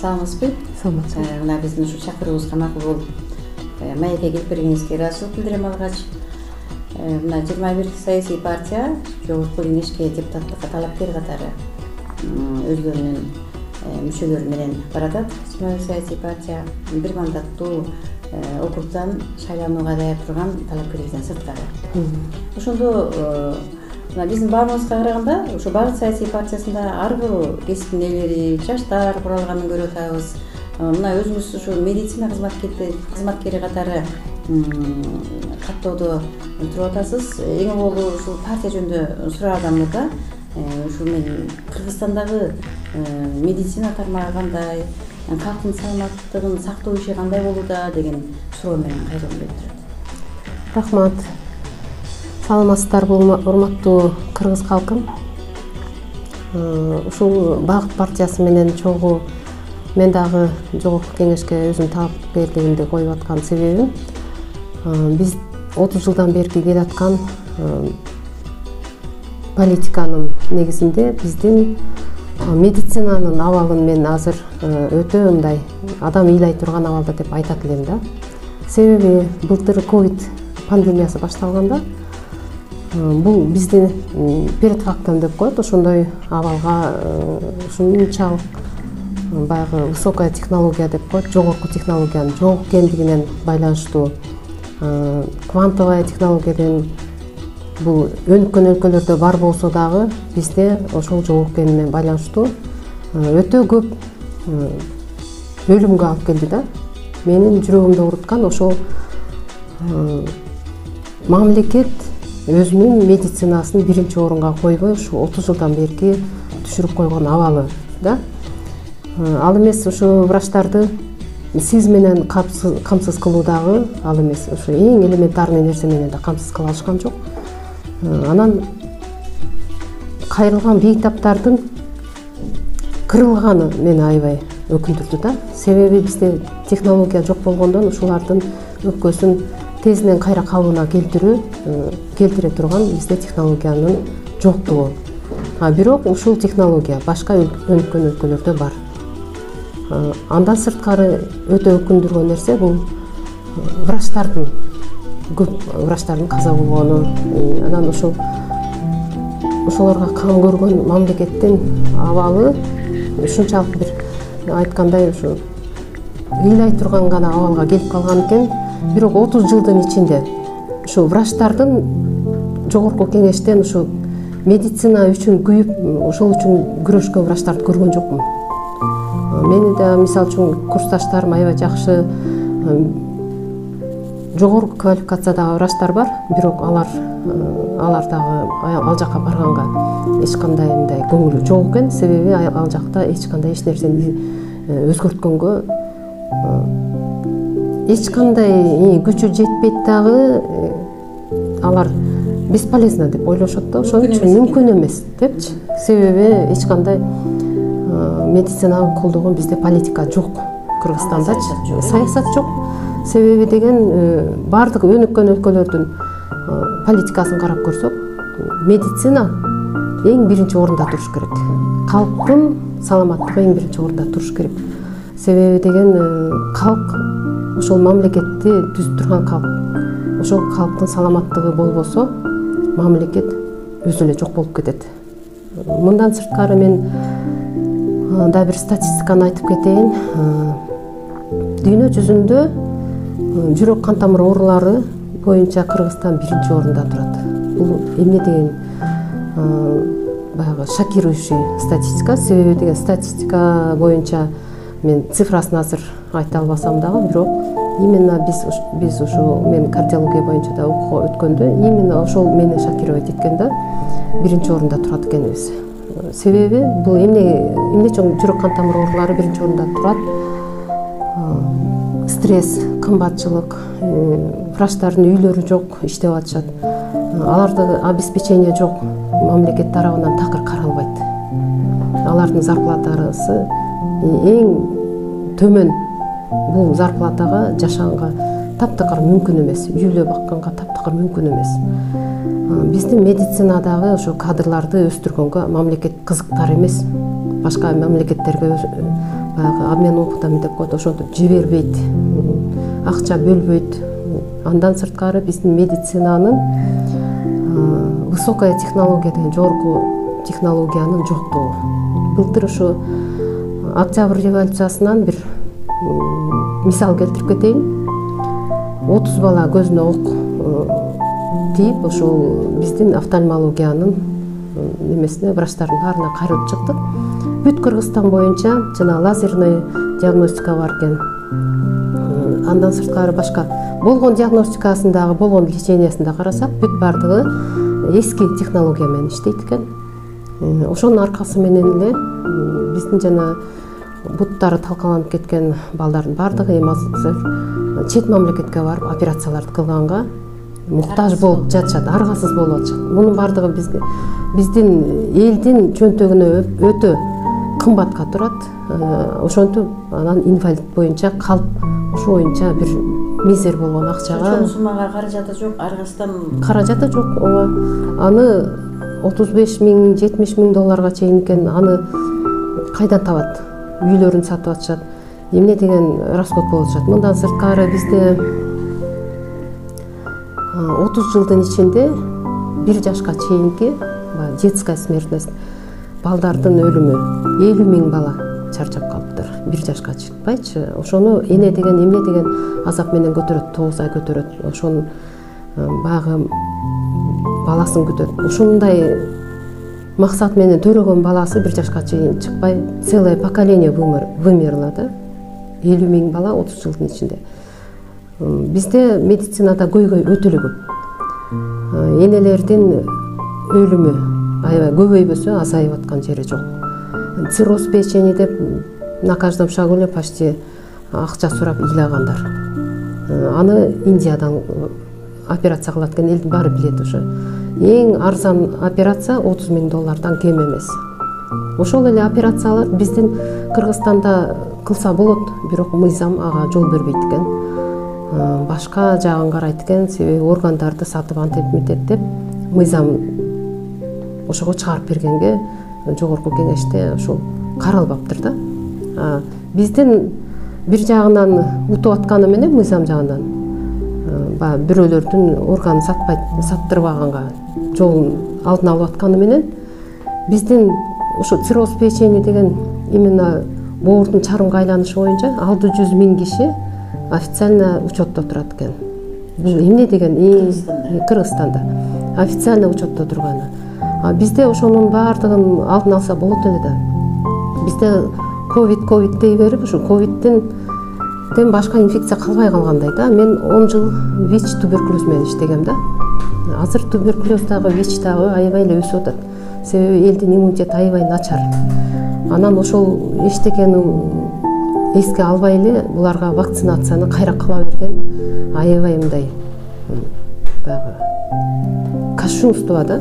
саламатсызбы? Саламатсызбы. Мына биздин ушу чакыруубузга макул болуп маекке келип бергениңизге ыраазычылык билдирем алгач. Мына 21 саясий партия жогорку кеңешке депутаттыкка талапкер катары өзлөрүнүн мүчөлөрү менен баратат. 21 саясий партия бир мандаттуу округдан шайланууга даяр турган талапкерликтен сырткары. Ошондо мына биздин баамыбызга караганда ошо Багыт саясий партиясында ар бир кесиптин ээлери, жаштар куралганын көрүп атабыз. Мына өзүңүз ушу медицина кызматкери катары каттоодо туруп атасыз. Эң болду ушул партия жөнүндө сураган мурда ушу мен Кыргызстандагы медицина тармагы кандай, калктын саламаттыгын сактоо иши кандай болууда деген суроо менен кайрылып турат. Рахмат. Саламатсыздарбы, урматтуу кыргыз калкым. Ушул Багыт партиясы менен чогуу мен дагы жогорку кеңешке өзүм талапкерлигимди коюп аткан себебим биз 30 жылдан бери келаткан политиканын негизинде биздин медицинанын абалын мен азыр өтө мындай адам ыйлай турган абалда деп айтат элем да. Себеби былтыр ковид пандемиясы башталганда бул бизди перед фактом деп коет, ошондой абалга ушунчалык баягы высокая технология деп коет, жогорку технологиянын жок экендигинен байланыштуу, квантовая технологияден бул өнүккөн өлкөлөрдө бар болсо дагы бизде ошол жок экенине байланыштуу өтө көп өлүмгө алып келди да. Менин жүрөгүмдү ооруткан ошол мамлекет өзүнүн медицинасын биринчи орунга койбой ушу 30 жылдан берки түшүрүп койгон абалы да. Ал эмес ушу врачтарды сиз менен камсыз кылуудагы ал эмес, ушу эң элементарный нерсе менен да камсыз кыла алышкан жок. Анан кайрылган бейтаптардын кырылганы мени аябай өкүндүрдү да. Себеби бизде технология жок болгондон ушулардын өпкөсүн тезинен кайра калыбына келтире турган бизде технологиянын жоктугу. Бирок ушул технология башка өнүккөн өлкөлөрдө бар. Андан сырткары өтө өкүндүргөн нерсе бул врачтардын каза болгону. Анан ошолорго кам көргөн мамлекеттин абалы ушунчалык бир айткандай ушу ыйлай турган гана абалга келип калган экен. Бирок 30 жылдын ичинде ушу врачтардын жогорку кеңештен ушу медицина үчүн күйүп, ошол үчүн күрөшкөн врачтарды көргөн жокмун. Мени да мисалы үчүн курсташтарым аябай жакшы жогорку квалификациядагы врачтар бар, бирок алар дагы ал жака барганга эч кандай мындай көңүлү жок экен. Себеби ал жакта эч кандай эч нерсени өзгөрткөнгө эч кандай күчү жетпейт дагы, алар бесполезно деп ойлошот да. Ошон үчүн мүмкүн эмес депчи. Себеби эч кандай медицинаны колдогон бизде политика жок Кыргызстандачы, саясат жок. Себеби деген бардык өнүккөн өлкөлөрдүн политикасын карап көрсөк, медицина эң биринчи орунда туруш керек. Калктын саламаттыгы эң биринчи орунда туруш керек. Себеби деген калк ошол мамлекетти түзүп турган калк. Ошол калктын саламаттыгы болбосо, мамлекет өзү эле жок болуп кетет. Мындан сырткары мен да бир статистиканы айтып кетейин. Дүйнө жүзүндө жүрөк кан тамыр оорулары боюнча Кыргызстан биринчи орунда турат. Бул эмне деген баягы шокирующий статистика. Себеби деген статистика боюнча мен цифрасын азыр айта албасам дагы, бирок именно биз ушу мен кардиология боюнча да окууга өткөндө именно ошол мени шокировать эткен да, биринчи орунда турат экенбиз. Себеби бул эмне үчүн жүрөк кан тамыр оорулары биринчи орунда турат? Стресс, кымбатчылык, врачтардын үйлөрү жок, иштеп атышат. Аларда обеспечение жок, мамлекет тарабынан такыр каралбайт. Алардын зарплатасы эң төмөн. Бул зарплатага жашаганга таптакыр мүмкүн эмес, үйлө бакканга таптакыр мүмкүн эмес. Биздин медицинадагы ошо кадрларды өстүргөнгө мамлекет кызыктар эмес. Башка мамлекеттерге баягы обмен опытами деп коет, ошентип жибербейт, акча бөлбөйт. Андан сырткары биздин медицинанын высокая технология деген жогорку технологиянын жоктугу. Былтыр ушу Октябрь революциясынан бир мисал келтирип кетейин. 30 бала көзүнө ок тийип, ошол биздин офтальмологиянын немесине, врачтардын баарына кайрылып чыктык. Бүт Кыргызстан боюнча жана лазерный диагностика бар экен. Андан сырткары башка болгон диагностикасындагы, болгон лечениясында карасак, бүт бардыгы эски технология менен иштейт экен. Ошонун аркасы менен эле биздин жана буттары талкаланып кеткен балдардын бардыгы эми азыр чет мамлекетке барып операцияларды кылганга муктаж болуп жатышат, аргасыз болуп атышат. Мунун бардыгы биздин элдин чөнтөгүнө өтө кымбатка турат. Ошентип анан инвалид боюнча калп, ошо боюнча бир мизер болгон акчага. Ошол суммага каражаты жок, аргасынан каражаты жок. Аны 35 миң, 70 миң долларга чейин экен. Аны кайдан табат? Үйлөрүн сатып атышат. Эмне деген расход болуп атышат. Мындан сырткары бизде 30 жылдын ичинде 1 жашка чейинки детская смертность балдардын өлүмү 50 миң бала чарчап калыптыр. 1 жашка чыкпайчы. Ошону эне деген, эмне деген азап менен көтөрөт, 9 ай көтөрөт. Ошонун багы баласын күтөт. Ошондой максат менен төрөгөн баласы 1 жашка чейин чыкпай, целое поколение вымерло да. 50 миң бала 30 жылдын ичинде. Бизде медицинада көйгөй өтө эле көп. Энелердин өлүмү аябай көбөйбөсө азайып аткан жери жок. Цирроз печени деп на каждом шагу эле почти акча сурап ыйлагандар. Аны Индиядан операция кылат экен, элдин баары билет уже. Эң арзан операция 30 миң доллардан кем эмес. Ошол эле операциялар биздин Кыргызстанда кылса болот, бирок мыйзам ага жол бербейт экен. Башка жагын карайт экен, себеби органдарды сатып антип метет деп мыйзам ошого чыгарып бергенге жогорку кеңеште ошол каралбаптыр да. Биздин бир жагынан утуп атканы менен мыйзам жагынан бирөөлөрдүн орган саттырбаганга жолун алдын алып атканы менен биздин ошо цирроз печени деген именно боордун чарымга айланышы боюнча 600 миң киши официально учетто турат экен. Бул эмне деген Кыргызстанда официально учетто турганы. Бизде ошонун баардыгын алдын алса болот эле да. Бизде ковид дей берип, ушу ковидтен башка инфекция калбай калгандай да. Мен 10 жыл ВИЧ туберкулез менен иштегем да. Азыр туберкулез дагы, ВИЧ дагы аябай эле өсүп атат. Себеби элдин иммунитети аябай начар. Анан ошол эчтекени эске албай эле буларга вакцинацияны кайра кыла берген аябай мындай баягы кошумство да.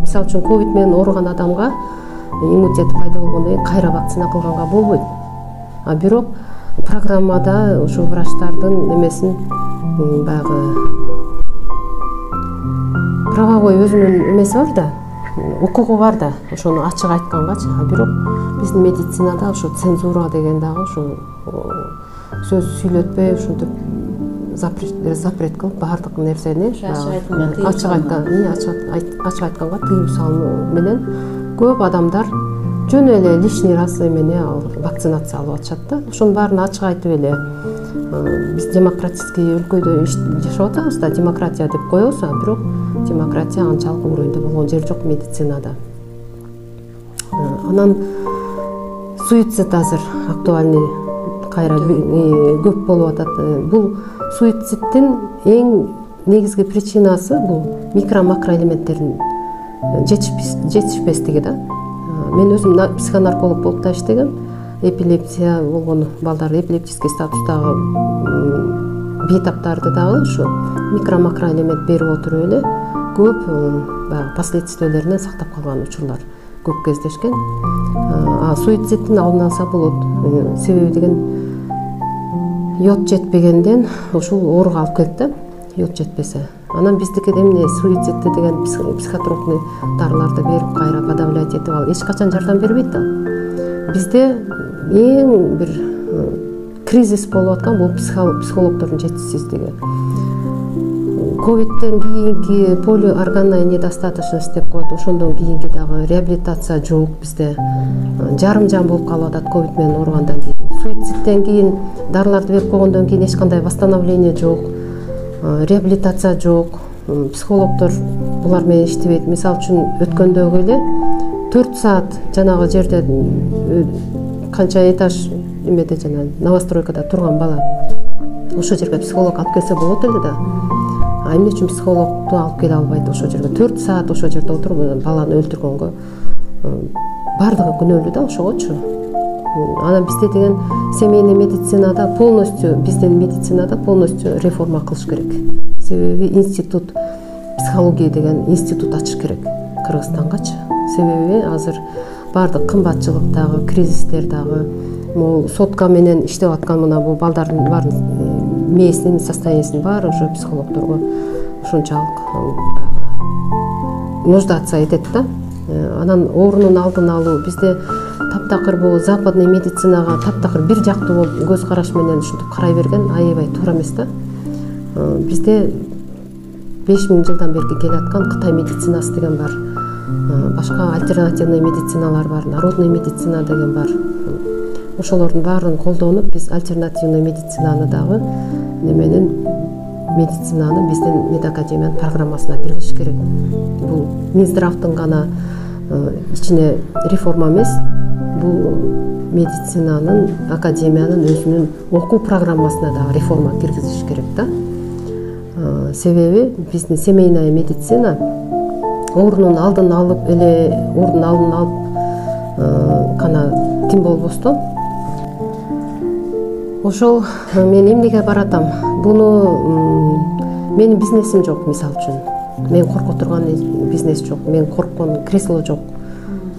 Мисалы үчүн ковид менен ооруган адамга иммунитет пайда болгондон кийин кайра вакцина кылганга болбойт. Бирок программада ошо врачтардын немесин баягы правовой өзүнүн эмеси бар да, укугу бар да, ошону ачык айткангачы. Бирок биздин медицинада ошо цензура деген дагы ошо сөз сүйлөтпөй ушинтип запрет кылып баардык нерсени ачык айтканга тыюу салуу менен көп адамдар жөн эле лишний раз эмени вакцинация алып атышат да. Ошонун баарын ачык айтып эле биз демократический өлкөдө жашап атабыз да, демократия деп коебуз, бирок демократия анчалык уровеньде болгон жер жок медицинада. Анан суицид азыр актуальный кайра көп болуп атат. Бул суицидтин эң негизги причинасы бул микро-макроэлементтердин жетишпестиги да. Мен өзүм психонарколог болуп да иштегем. Эпилепсия болгон балдар, эпилептический статустагы бейтаптарды дагы ушу микро-макроэлемент берип отуруп эле көп последствияларынан сактап калган учурлар көп кездешкен. Суицидтин алдын алса болот. Себеби деген йод жетпегенден ушул ооруга алып келет да, йод жетпесе. Анан биздикиде эмне суицидти деген психотропный дарыларды берип кайра подавлять этип ал эч качан жардам бербейт да. бизде эң бир кризис болуп аткан бул психологдордун жетишсиздиги. Ковидтен кийинки полиорганная недостаточность деп коет. Ошондон кийинки дагы реабилитация жок бизде. Жарым жан болуп калып атат ковид менен ооругандан кийин. Суицидтен кийин дарыларды берип койгондон кийин эч кандай восстановление жок, реабилитация жок. Психологдор булар менен иштебейт. Мисалы үчүн өткөндөгү эле 4 саат жанагы жерде канча этаж эмеде жана новостройкада турган бала ошол жерге психолог алып келсе болот эле да. Эмне үчүн психологду алып келе албайт ошол жерге? 4 саат ошол жерде отуруп баланы өлтүргөнгө бардыгы күнөөлүү да ошогочу. Анан бизде деген семейный медицинада полностью реформа кылыш керек. Себеби институт психология деген институт ачыш керек Кыргызстангачы. Себеби азыр бардык кымбатчылык дагы, кризистер дагы, могу сотка менен иштеп аткан мына бул балдардын баардын мээсинин состояниясынын баары ошо психологдорго ушунчалык нуждаться этет да. Анан оорунун алдын алуу бизде таптакыр бул западный медицинага таптакыр бир жактуу болуп көз караш менен ушинтип карай берген аябай туура эмес да. Бизде 5000 жылдан берки келаткан Кытай медицинасы деген бар. Башка альтернативный медициналар бар, народный медицина деген бар. Ошолордун баарын колдонуп биз альтернативный медицинаны дагы медицинаны биздин медакадемиянын программасына киргизиш керек. Бул Минздравдын гана ичине реформа эмес, бул медицинанын академиянын өзүнүн окуу программасына дагы реформа киргизиш керек да. Себеби биздин семейная медицина оорунун алдын алып гана тим болбостон ошол мен эмнеге баратам? Буну менин бизнесим жок, мисалы үчүн. Мен корко турган бизнес жок, мен корккон кресло жок.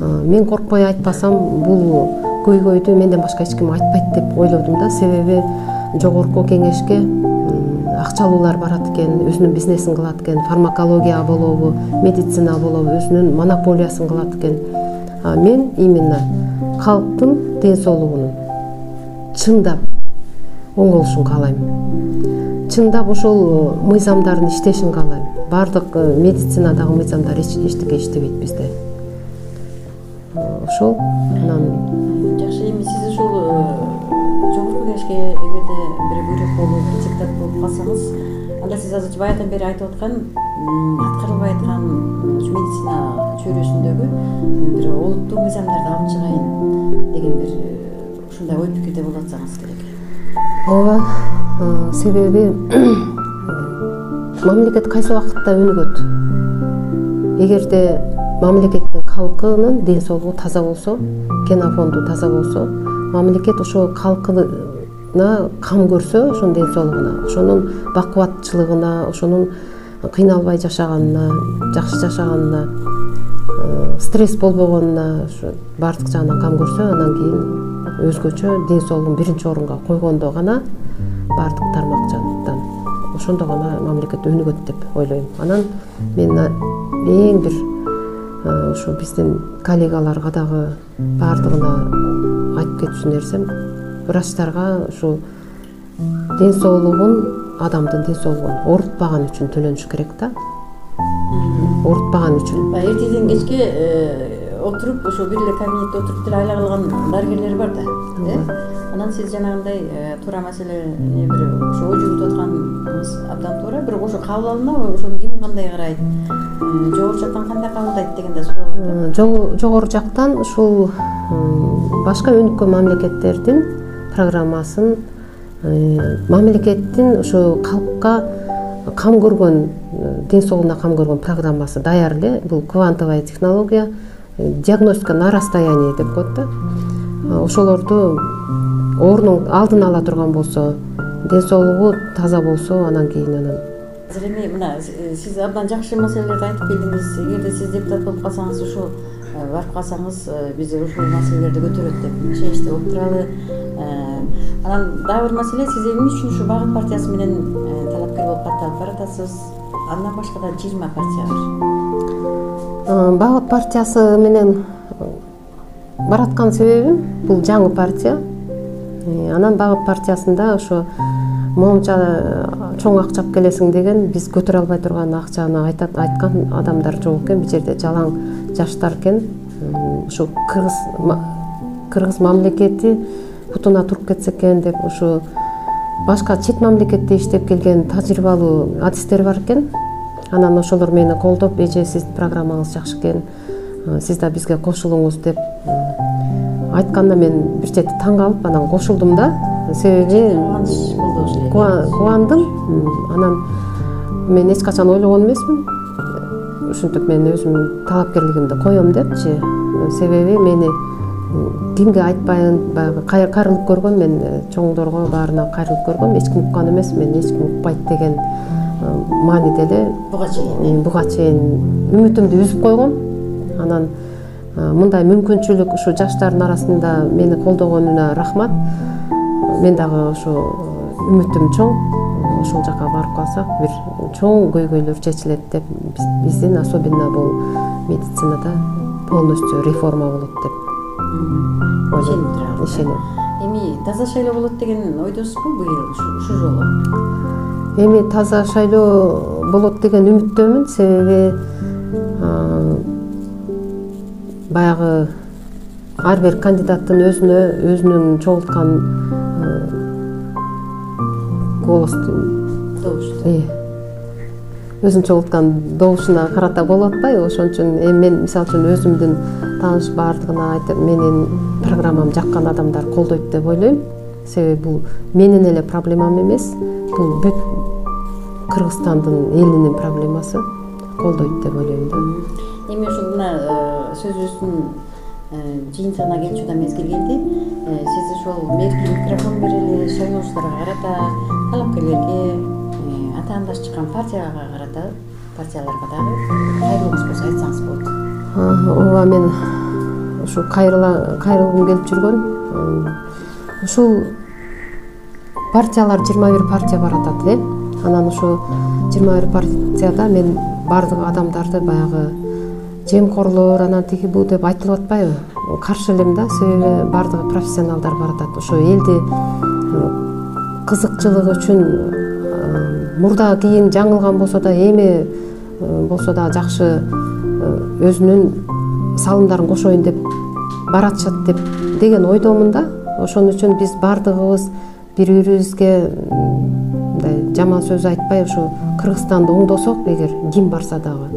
Мен коркпой айтпасам, бул көйгөйдү менден башка эч ким айтпайт деп ойлодум да. Себеби жогорку кеңешке акчалуулар барат экен, өзүнүн бизнесин кылат экен, фармакология болобу, медицина болобу, өзүнүн монополиясын кылат экен. Мен именно калктын ден соолугунун чындап оңолушун каалайм. Чындап ошол мыйзамдардын иштешин каалайм. Бардык медицинадагы мыйзамдар эчтеке иштебейт бизде. Ошол анан жакшы. Эми сиз ушул жогорку кеңешке эгерде бир буйрук болуп, депутат болуп калсаңыз, анда сиз азыр баягыдан бери айтып аткан аткарылбай аткан медицина чөйрөсүндөгү бир олуттуу мыйзамдарды алып чыгайын деген бир ушундай ой пикирде болуп атсаңыз керек. Ооба, себеби мамлекет кайсы убакытта өнүгөт? Эгерде мамлекеттин калкынын ден соолугу таза болсо, генофонду таза болсо, мамлекет ошо калкына кам көрсө, ошонун ден соолугуна, ошонун бакубатчылыгына, ошонун кыйналбай жашаганына, жакшы жашаганына, стресс болбогонуна, ошо бардык жагынан кам көрсө, анан кийин өзгөчө ден соолугун биринчи орунга койгондо гана бардык тармак жактан ошондо гана мамлекет өнүгөт деп ойлойм. Анан мен эң бир ошо биздин коллегаларга дагы бардыгына айтып кетүүсүн нерсем, врачтарга ушу ден соолугун, адамдын ден соолугун оорутпаган үчүн төлөнүш керек да. Оорутпаган үчүн. Эртеден кечке отуруп ошо бир эле кабинетте отуруп деле айла кылган дарыгерлер бар да. Анан сиз жанагындай туура маселени бир ошо ой жүгүрүп атканыңыз абдан туура. Бирок ошо кабыл алынабы, ошону ким кандай карайт? Жогору жактан кандай кабылдайт деген да суроо бар. Жогору жактан ушул башка өнүккөн мамлекеттердин программасын, мамлекеттин ошо калкка кам көргөн, ден соолугуна кам көргөн программасы даяр эле. Бул квантовая технология, диагностика на расстоянии деп коет да. Ошолорду оорунун алдын ала турган болсо, ден соолугу таза болсо, анан кийин Азыр эми мына сиз абдан жакшы маселелерди айтып келдиңиз. Эгерде сиз депутат болуп калсаңыз, ушу барып калсаңыз, биз ушул маселелерди көтөрөт деп чечти болуп туралы. Анан дагы бир маселе, сиз эмне үчүн ушу Багыт партиясы менен талапкер болуп катталып баратасыз? Андан башка да 20 партия бар. Багыт партиясы менен бараткан себебим бул жаңы партия. Анан багып партиясында ошо моунча чоң акча алып келесиң деген биз көтөрө албай турган акчаны айткан адамдар жок экен. Бул жерде жалаң жаштар экен. Ушу кыргыз мамлекети бутуна туруп кетсе экен деп ушу башка чет мамлекетте иштеп келген тажрыйбалуу адистер бар экен. Анан ошолор мени колдоп, эже сиздин программаңыз жакшы экен, сиз да бизге кошулуңуз деп айтканда мен бир чети таң калып анан кошулдум да. Себеби кубандым. Анан мен эч качан ойлогон эмесмин. Ушинтип мен өзүмдүн талапкерлигимди коем депчи. Себеби мени кимге айтпайын, баягы кайрылып көргөм, мен чоңдорго баарына кайрылып көргөм, эч ким уккан эмес, мен эч ким укпайт деген мааниде эле буга чейин үмүтүмдү үзүп койгом. Анан мындай мүмкүнчүлүк ушу жаштардын арасында мени колдогонуна рахмат. Мен дагы ошо үмүтүм чоң. Ошол жака барып калсак бир чоң көйгөйлөр чечилет деп, биздин особенно бул медицинада полностью реформа болот деп ишенем. Эми таза шайлоо болот деген ойдосузбу быйыл ушу жолу? Эми таза шайлоо болот деген үмүттөмүн, себеби баягы ар бир кандидаттын өзүнүн чогулткан өзүн чогулткан добушуна карата болуп атпайбы? Ошон үчүн эми мен мисалы үчүн өзүмдүн тааныш баардыгына айтып, менин программам жаккан адамдар колдойт деп ойлойм. Себеби бул менин эле проблемам эмес, бул бүт Кыргызстандын элинин проблемасы, колдойт деп ойлойм да. Эми ушул мына сөзүбүздүн жыйынтыгына келчү да мезгил келди. Сиз ошол мэрге микрофон берели, шайлоочуларга карата, талапкерлерге, атаандаш чыккан партияга карата, партияларга дагы кайрылууңуз болсо айтсаңыз болот. Ооба, мен ушу кайрылгым келип жүргөн. Ушул партиялар 21 партия бар атат, Анан ушу 21 партияда мен бардык адамдарды баягы жемкорлор, анан тиги бу деп айтылып атпайбы? Каршы элем да, себеби бардыгы профессионалдар бар атат. Ошо элди кызыкчылыгы үчүн мурда кийин жаңылган болсо да, эми болсо да жакшы өзүнүн салымдарын кошоюн деп баратышат деген ойдомун да. Ошон үчүн биз бардыгыбыз бири-бирибизге мындай жаман сөз айтпай, ушу Кыргызстанды оңдосок, эгер ким барса дагы.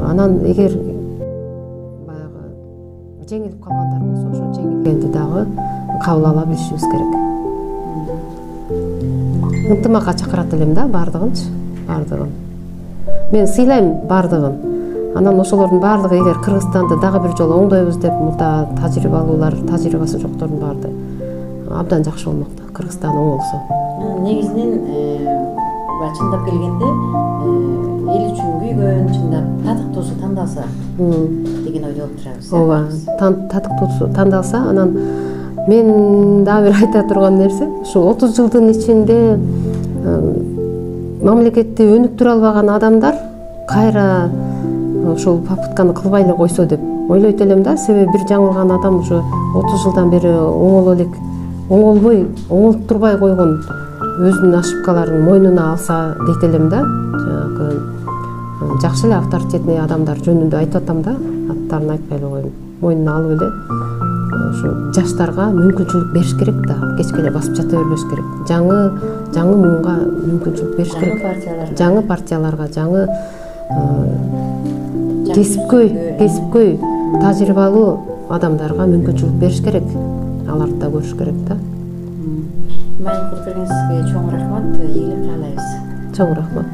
Анан эгер баягы жеңилип калгандар болсо, ошо жеңилгенди дагы кабыл ала билишибиз керек. Ынтымакка чакырат элем да бардыгынчы, бардыгын. Мен сыйлайм бардыгын. Анан ошолордун бардыгы эгер Кыргызстанды дагы бир жолу оңдойбуз деп мурда тажрыйбалуулар, тажрыйбасы жоктордун баарды абдан жакшы болмок да, Кыргызстан оңолсо. Негизинен чындап келгенде эл үчүн күйгөн, чындап татыктуусу тандалса деген ойдо болуп турабыз. Ооба, татыктуусу тандалса, анан мен дагы бир айта турган нерсе, ушу 30 жылдын ичинде мамлекетти өнүктүрө албаган адамдар кайра ошол попытканы кылбай эле койсо деп ойлойт элем да. Себеби бир жаңылган адам ушу 30 жылдан бери оңолтурбай койгон өзүнүн ошибкаларын мойнуна алса дейт элем да. Жанагы жакшы эле авторитетный адамдар жөнүндө айтып атам да, аттарын айтпай эле коеюн. Мойнуна алып эле ушу жаштарга мүмкүнчүлүк бериш керек да, кечке эле басып жата бербеш керек. Жаңы муунга мүмкүнчүлүк бериш керек. Жаңы партияларга, жаңы кесипкөй тажрыйбалуу адамдарга мүмкүнчүлүк бериш керек. Аларды да көрүш керек да. Маек Курбергенов, сизге чоң рахмат, ийгилик каалайбыз. Чоң рахмат.